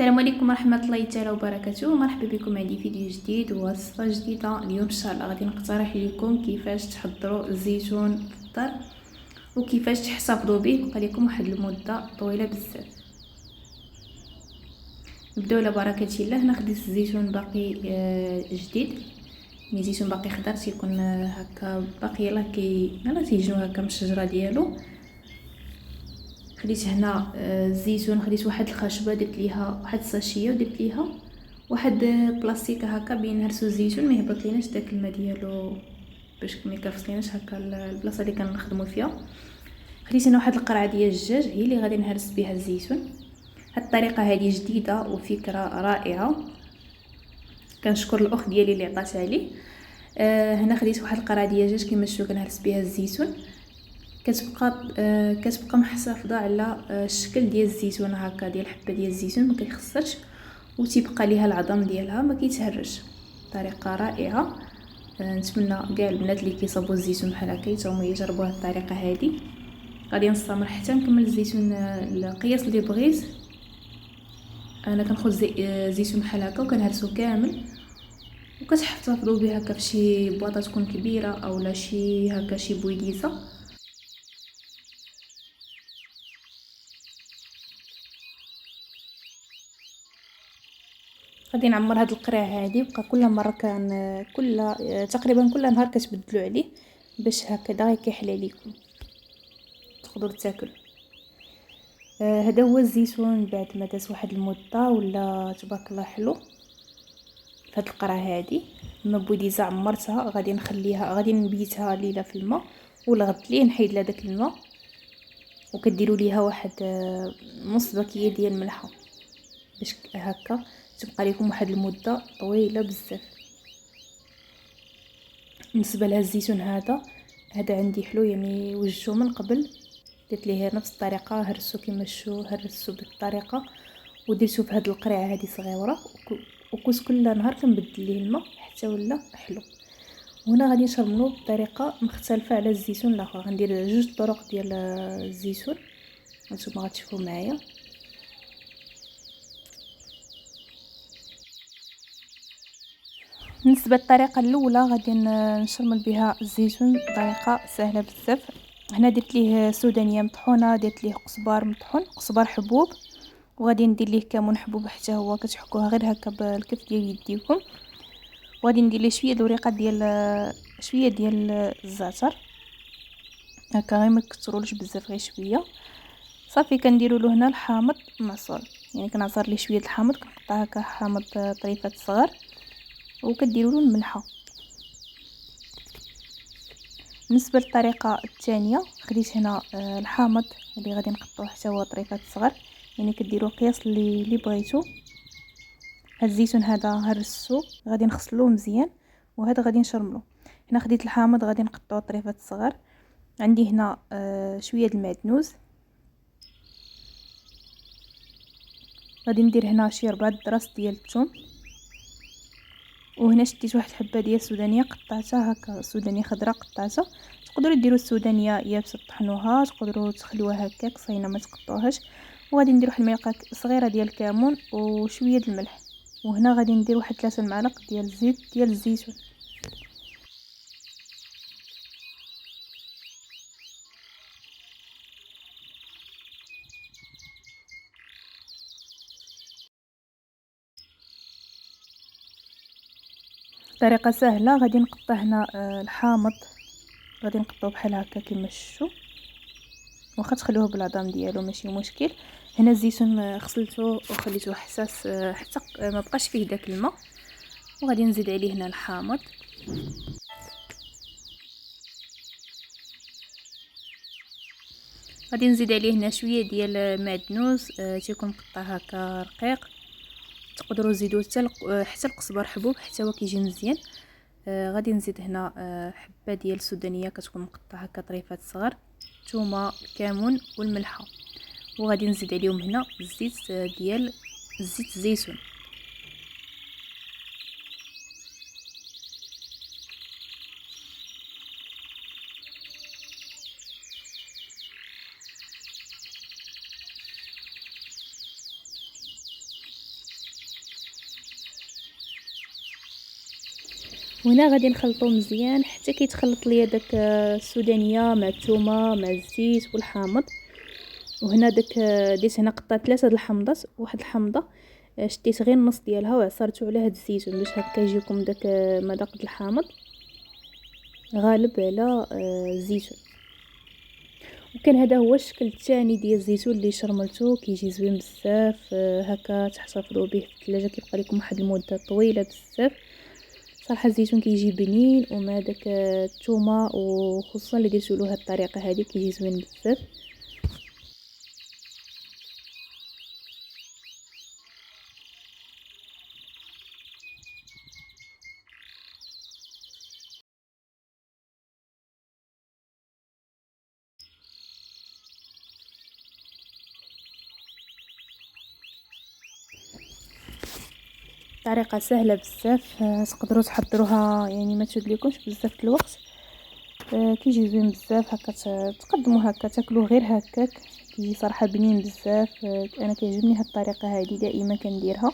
السلام عليكم ورحمه الله تعالى وبركاته. مرحبا بكم عندي فيديو جديد ووصفه جديده. اليوم ان شاء الله غادي نقترح لكم كيفاش تحضروا الزيتون في الدار وكيفاش تحتفظوا به يبقى لكم واحد المده طويله بزاف. نبداو على بركه الله. هنا خديت الزيتون باقي جديد، مي زيتون باقي خضر تيكون هكا باقي يلاه تيجنو هكا من الشجره ديالو. خديت هنا الزيتون، خديت واحد الخشبه درت ليها واحد الساشيه ودرت ليها واحد بلاستيك هكا بين نهرسو الزيتون ما يهبط ليناش داك الماء ديالو باش ما يكرفس هكا البلاصه اللي كنخدموا فيها. خديت هنا واحد القرعه ديال الدجاج هي اللي غادي نهرس بها الزيتون. هاد الطريقه هذه جديده وفكره رائعه، كنشكر الاخت ديالي اللي عطاتها لي. هنا خديت واحد القرعه ديال الدجاج كما شفتوا كنهرس بها الزيتون. كتبقى محافظه على الشكل ديال الزيتون هكا، ديال الحبه ديال الزيتون ما كيخسرش وتيبقى ليها العظم ديالها ما كيتهرش. طريقه رائعه. نتمنى كاع البنات اللي كيصاوبوا الزيتون بحال هكا حتى يجربوا هذه الطريقه هذه. غادي نستمر حتى نكمل الزيتون القياس اللي بغيت. انا كنخذ زيتون بحال هكا وكنهرسو كامل وكتحتفظوا به هكا في شي بواطه تكون كبيره اولا شي هكا شي بويديسه. غادي نعمر هاد القرع هادي، بقى كل مره تقريبا كل نهار كتبدلوا عليه باش هكذا غير كيحلى ليكم تقدروا تاكلوا. هذا هو الزيتون بعد ما داز واحد المده ولا تبارك الله حلو. هاد القرعه هادي ما بوديزه عمرتها، غادي نبيتها ليله في الماء والغد ليه نحيد لها داك الماء وكديروا ليها واحد نص باكيه ديال الملحه باش هكا تبقى لكم واحد المده طويله بزاف. بالنسبه لها الزيتون هذا عندي حلو، يعني وجدته من قبل درت ليه نفس الطريقه، هرسو كما شو هرسو بالطريقه ودرتو في هاد القرعه هذه صغيره وكنت كل نهار كنبدل ليه الماء حتى ولا حلو. هنا غادي نشرملو بطريقه مختلفه على الزيتون الاخر. غندير جوج طرق ديال الزيتون نتوما غتشوفوا معايا. بالنسبه للطريقه الاولى غادي نشرمل بها الزيتون بطريقه سهله بزاف. هنا درت ليه سودانيه مطحونه، درت ليه قزبر مطحون، قزبر حبوب، وغادي ندير ليه كمون حبوب حتى هو كتحكوها غير هكا بالكف ديال يديكم. وغادي ندير ليه شويه الوريقات ديال الزعتر هكا غير ما تكثرولوش بزاف، غير شويه صافي. كنديروا له هنا الحامض معصور، يعني كنعصر ليه شويه الحامض، كنقطع هكا حامض طريفات صغار وكديروا له الملحه. بالنسبه للطريقه الثانيه خديت هنا الحامض اللي غادي نقطعوه حتى هو طريفات صغار، يعني كديروا القياس اللي بغيتو. هاد الزيتون هذا هرسو غادي نغسلوه مزيان وهذا غادي نشرملو. هنا خديت الحامض غادي نقطعوه طريفات صغار. عندي هنا شويه المعدنوس، غادي ندير هنا شي 4 دراس ديال الثوم، وهنا شديت واحد الحبه ديال السودانيه قطعتها هكا، سودانيه خضراء قطعتها. تقدروا ديروا السودانيه يابسه طحنوها، تقدروا تخليوها هكاك صاينه ما تقطعوهاش. وغادي ندير واحد الملعقه صغيره ديال الكمون وشويه د الملح. وهنا غادي ندير واحد 3 المعالق ديال الزيت ديال الزيتون. طريقه سهله. غادي نقطع هنا الحامض، غادي نقطعو بحال هكا كما شفتوا، واخا تخلوه بالعظام ديالو ماشي مشكل. هنا الزيتون غسلته وخليته حساس حتى ما بقاش فيه داك الماء، وغادي نزيد عليه هنا الحامض. غادي نزيد عليه هنا شويه ديال المعدنوس تيكون مقطع هكا رقيق. تقدروا تزيدوا حتى القزبر حبوب حتى هو كيجي مزيان. غادي نزيد هنا حبه ديال السودانيه كتكون مقطعه هكا طريفات صغار، الثومه، الكمون والملحه. وغادي نزيد عليهم هنا الزيت ديال زيت الزيتون. وهنا غادي نخلطو مزيان حتى كيتخلط ليا داك السودانيه مع الثومه مع الزيت والحامض. وهنا داك ديت هنا قطعت 3 د الحمضات، واحد الحمضه شديت غير النص ديالها وعصرته على هاد الزيتون باش هكا يجيكم داك مذاق د الحامض غالب على الزيتون. وكان هذا هو الشكل الثاني ديال الزيتون اللي شرملته، كيجي زوين بزاف. هكا تحتفظوا به في الثلاجه كيبقى لكم واحد المده طويله بزاف. صراحه الزيتون كيجي بنين ومع داك الثومه وخصوصا اللي درتو له هاد الطريقه هذه كيجي زوين بزاف. طريقه سهله بزاف، تقدروا تحضروها يعني ما تشدلكمش بزاف الوقت. كيجي زوين بزاف هكا تقدموا هكا تاكلوه غير هكاك، كيجي صراحه بنين بزاف. انا كيعجبني هاد الطريقه هذه دائما كنديرها.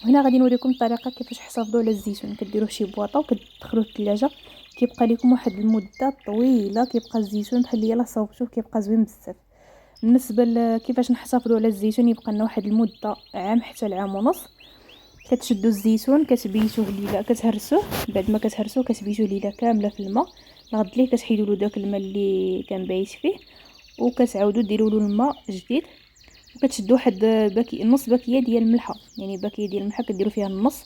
وهنا غادي نوريكم الطريقه كيفاش تحافظوا على الزيتون. كديروه شي بواطه وكتدخلوه للثلاجه، كيبقى لكم واحد المده طويله، كيبقى الزيتون بحال يلا صوبتوه كيبقى زوين بزاف. بالنسبه لكيفاش نحتفظوا على الزيتون، يبقى لنا واحد المده عام حتى العام ونص. كتشدوا الزيتون كتبيتوه ليله، كتهرسوه. بعد ما كتهرسوه كتبيتوه ليله كامله في الماء. الغد ليه كتحيدوا له داك الماء اللي كان بايت فيه وكتعاودوا ديروا له الماء جديد. وكتشدوا واحد نص باكيه ديال الملحه، يعني باكيه ديال الملحه كديروا فيها النص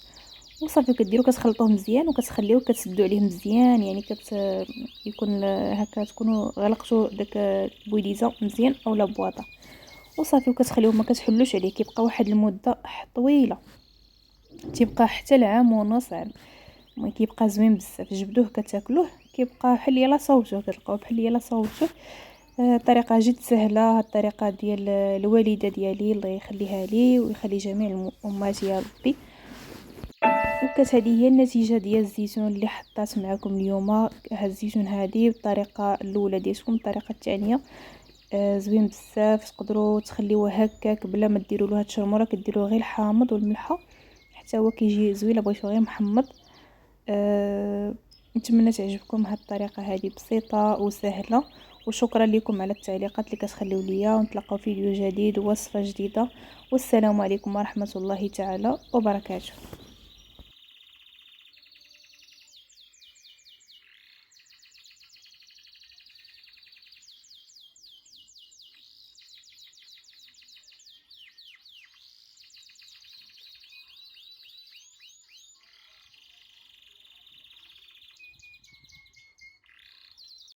وصافي. كديروا كتخلطوه مزيان وكتخليوه كتسدوا عليه مزيان، يعني يكون هكا تكونوا غلقتوا داك البويديزه مزيان اولا بواطه وصافي. وكتخليوه ما كتحلوش عليه، كيبقى واحد المده طويله، تيبقى حتى العام ونص عام. كيبقى زوين بزاف. جبدوه كتاكلوه كيبقى بحال يلا صوبتوه، كتلقاو بحال يلا صوبتوه. طريقه جد سهله. هاد الطريقه ديال الوالده ديالي الله يخليها لي ويخلي جميع الامهات يا ربي. وكانت هذه هي النتيجه ديال الزيتون اللي حطيت معكم اليوم. هاد الزيتون هذه بالطريقه الاولى ديالكم، الطريقه الثانيه زوين بزاف. تقدروا تخليوه هكاك بلا ما ديروا له هاد الشرموره، كديروا غير الحامض والملحه حتى هو كيجي زوين. بغيتو غير محمض. نتمنى تعجبكم هاد الطريقه هذه بسيطه وسهله. وشكرا لكم على التعليقات اللي كتخليو ليا، ونتلاقاو في فيديو جديد ووصفه جديده. والسلام عليكم ورحمه الله تعالى وبركاته.